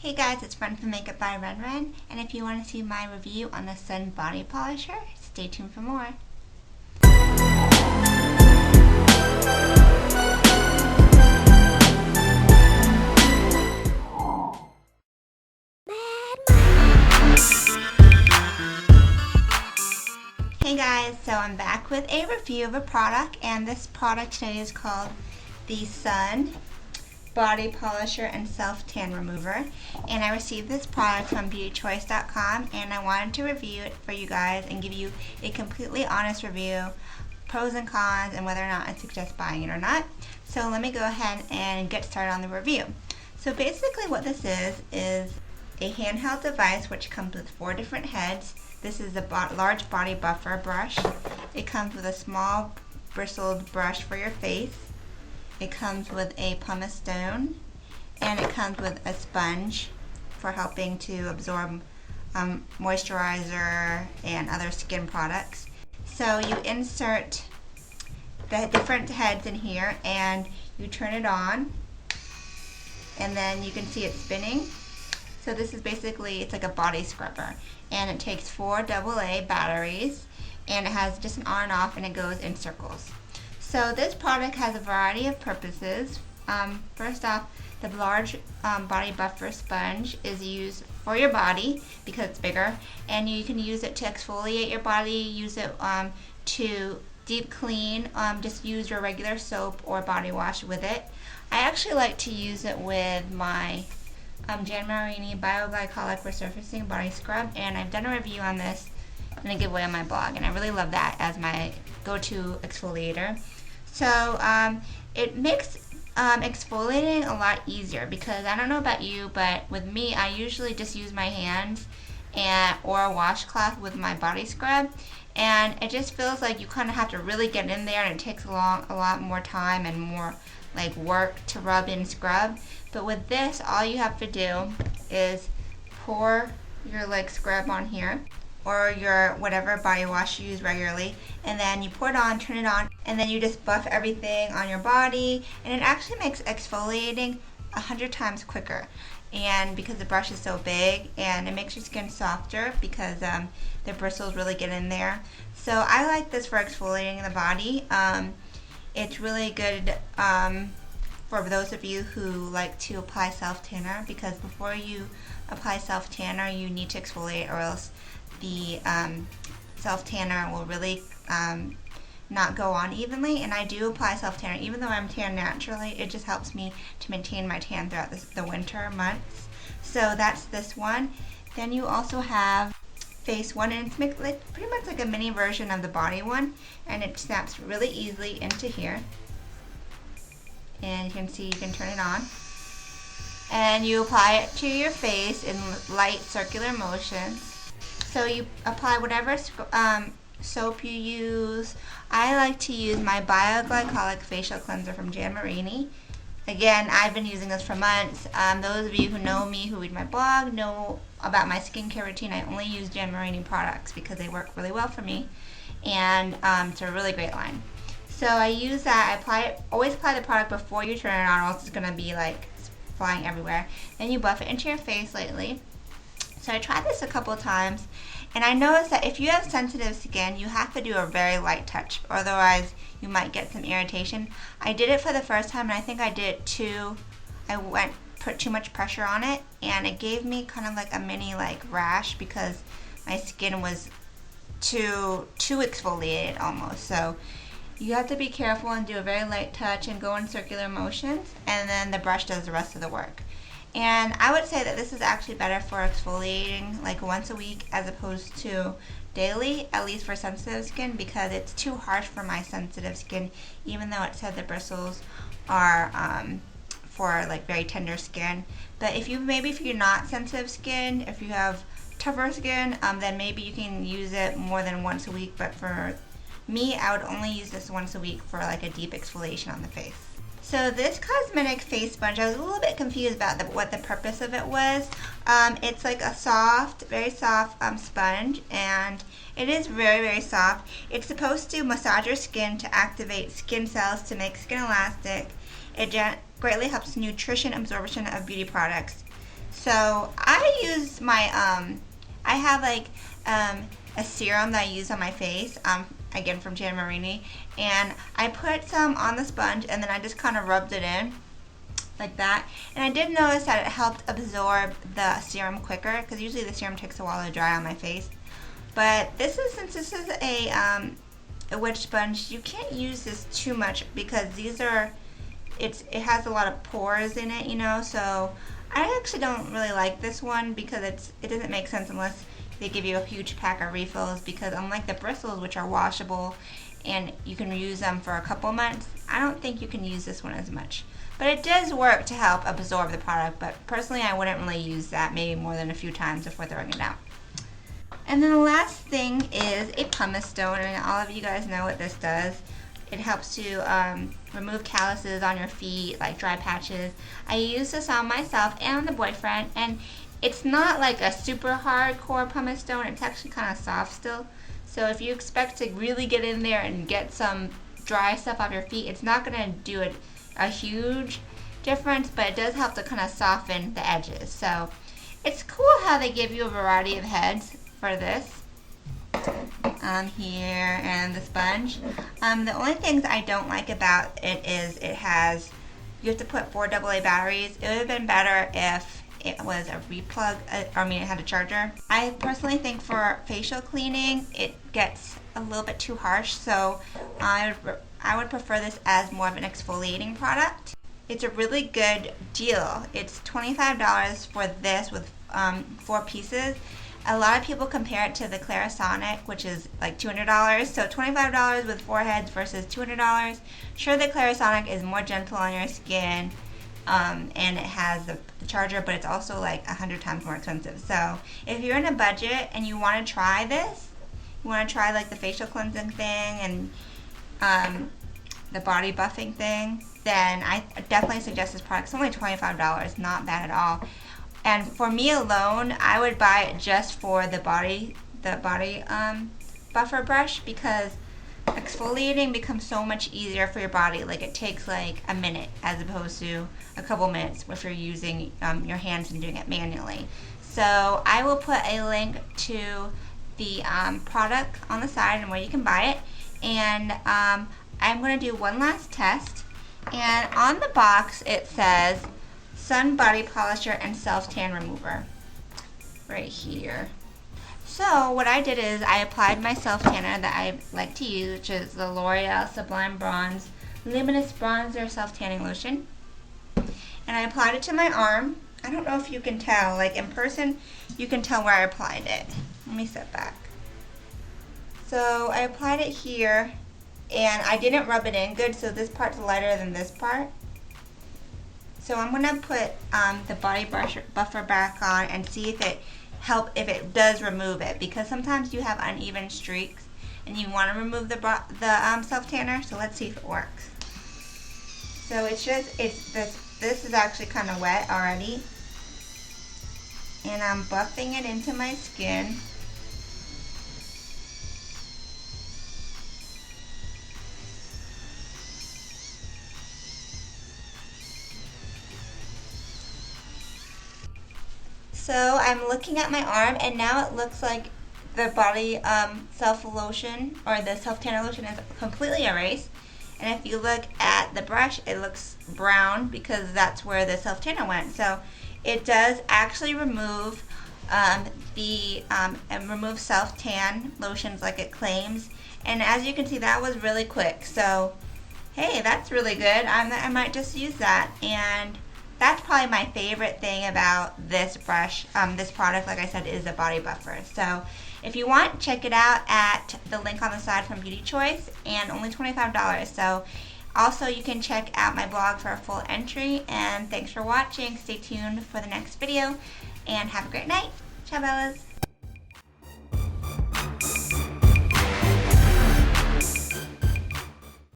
Hey guys, it's Ren from Makeup by Ren, and if you want to see my review on the Sun Body Polisher, stay tuned for more. Hey guys, so I'm back with a review of a product, and this product today is called the Sun Body Polisher and Self Tan Remover, and I received this product from beautychoice.com, and I wanted to review it for you guys and give you a completely honest review, pros and cons, and whether or not I suggest buying it or not. So let me go ahead and get started on the review. So basically what this is a handheld device which comes with 4 different heads. This is a large body buffer brush. It comes with a small bristled brush for your face. It comes with a pumice stone, and it comes with a sponge for helping to absorb moisturizer and other skin products. So you insert the different heads in here and you turn it on, and then you can see it spinning. So this is basically, it's like a body scrubber, and it takes 4 AA batteries, and it has just an on and off, and it goes in circles. So this product has a variety of purposes. First off, the large body buffer sponge is used for your body because it's bigger, and you can use it to exfoliate your body, use it to deep clean, just use your regular soap or body wash with it. I actually like to use it with my Jan Marini Bioglycolic Resurfacing Body Scrub, and I've done a review on this in a giveaway on my blog, and I really love that as my go-to exfoliator. So it makes exfoliating a lot easier, because I don't know about you, but with me, I usually just use my hands or a washcloth with my body scrub, and it just feels like you kind of have to really get in there, and it takes a lot more time and more like work to rub and scrub. But with this, all you have to do is pour your scrub on here, or your whatever body wash you use regularly, and then you pour it on, turn it on, and then you just buff everything on your body, and it actually makes exfoliating 100 times quicker. And because the brush is so big, and it makes your skin softer because the bristles really get in there. So I like this for exfoliating the body. It's really good for those of you who like to apply self-tanner, because before you apply self-tanner, you need to exfoliate, or else the self-tanner will really not go on evenly. And I do apply self-tanner. Even though I'm tan naturally, it just helps me to maintain my tan throughout the winter months. So that's this one. Then you also have face one, and it's pretty much like a mini version of the body one, and it snaps really easily into here. And you can see, you can turn it on, and you apply it to your face in light circular motions. So you apply whatever soap you use. I like to use my Bioglycolic Facial Cleanser from Jan Marini. Again, I've been using this for months. Those of you who know me, who read my blog, know about my skincare routine. I only use Jan Marini products because they work really well for me, and it's a really great line. So I use that. Always apply the product before you turn it on, or else it's going to be flying everywhere. Then you buff it into your face lightly. So I tried this a couple times, and I noticed that if you have sensitive skin, you have to do a very light touch, otherwise you might get some irritation. I did it for the first time, and I think I did it put too much pressure on it, and it gave me kind of like a mini rash, because my skin was too exfoliated almost. So you have to be careful and do a very light touch and go in circular motions, and then the brush does the rest of the work. And I would say that this is actually better for exfoliating once a week as opposed to daily, at least for sensitive skin, because it's too harsh for my sensitive skin, even though it said the bristles are for very tender skin. But if you're not sensitive skin, if you have tougher skin, then maybe you can use it more than once a week. But for me, I would only use this once a week for a deep exfoliation on the face. So this cosmetic face sponge, I was a little bit confused about what the purpose of it was. It's like a soft, very soft sponge, and it is very, very soft. It's supposed to massage your skin to activate skin cells to make skin elastic. It greatly helps nutrition absorption of beauty products. So I use my, I have like a serum that I use on my face, again from Jan Marini, and I put some on the sponge and then I just kind of rubbed it in like that. And I did notice that it helped absorb the serum quicker, because usually the serum takes a while to dry on my face. But this is, since this is a witch sponge, you can't use this too much because these are, it has a lot of pores in it, you know, so I actually don't really like this one because it doesn't make sense unless they give you a huge pack of refills, because unlike the bristles, which are washable and you can use them for a couple months, I don't think you can use this one as much. But it does work to help absorb the product, but personally I wouldn't really use that maybe more than a few times before throwing it out. And then the last thing is a pumice stone, and all of you guys know what this does. It helps to remove calluses on your feet, like dry patches. I use this on myself and on the boyfriend, and it's not like a super hardcore pumice stone. It's actually kind of soft still. So if you expect to really get in there and get some dry stuff off your feet, it's not going to do a huge difference, but it does help to kind of soften the edges. So it's cool how they give you a variety of heads for this here and the sponge. The only things I don't like about it is you have to put 4 AA batteries. It would have been better if it was a replug, it had a charger. I personally think for facial cleaning it gets a little bit too harsh, so I would prefer this as more of an exfoliating product. It's a really good deal. It's $25 for this with 4 pieces. A lot of people compare it to the Clarisonic, which is like $200. So $25 with 4 heads versus $200. Sure, the Clarisonic is more gentle on your skin, and it has the charger, but it's also like 100 times more expensive. So if you're in a budget and you want to try this, you want to try like the facial cleansing thing and the body buffing thing, then I definitely suggest this product. It's only $25, not bad at all. And for me alone, I would buy it just for the body buffer brush, because exfoliating becomes so much easier for your body. Like it takes like a minute as opposed to a couple minutes if you're using your hands and doing it manually. So I will put a link to the product on the side and where you can buy it. And I'm going to do one last test. And on the box it says Sun Body Polisher and Self Tan Remover right here. So what I did is I applied my self tanner that I like to use, which is the L'Oreal Sublime Bronze Luminous Bronzer Self Tanning Lotion. And I applied it to my arm. I don't know if you can tell, like in person you can tell where I applied it. Let me step back. So I applied it here and I didn't rub it in good, so this part's lighter than this part. So I'm going to put the body buffer back on and see if it does remove it, because sometimes you have uneven streaks and you want to remove the self tanner. So let's see if it works. So this is actually kind of wet already, and I'm buffing it into my skin. So I'm looking at my arm, and now it looks like the body self lotion or the self tanner lotion is completely erased. And if you look at the brush, it looks brown because that's where the self tanner went. So it does actually remove remove self tan lotions like it claims. And as you can see, that was really quick. So hey, that's really good. I might just use that. And that's probably my favorite thing about this brush, this product, like I said, is the body buffer. So if you want, check it out at the link on the side from Beauty Choice, and only $25. So also you can check out my blog for a full entry, and thanks for watching. Stay tuned for the next video, and have a great night. Ciao, Bellas.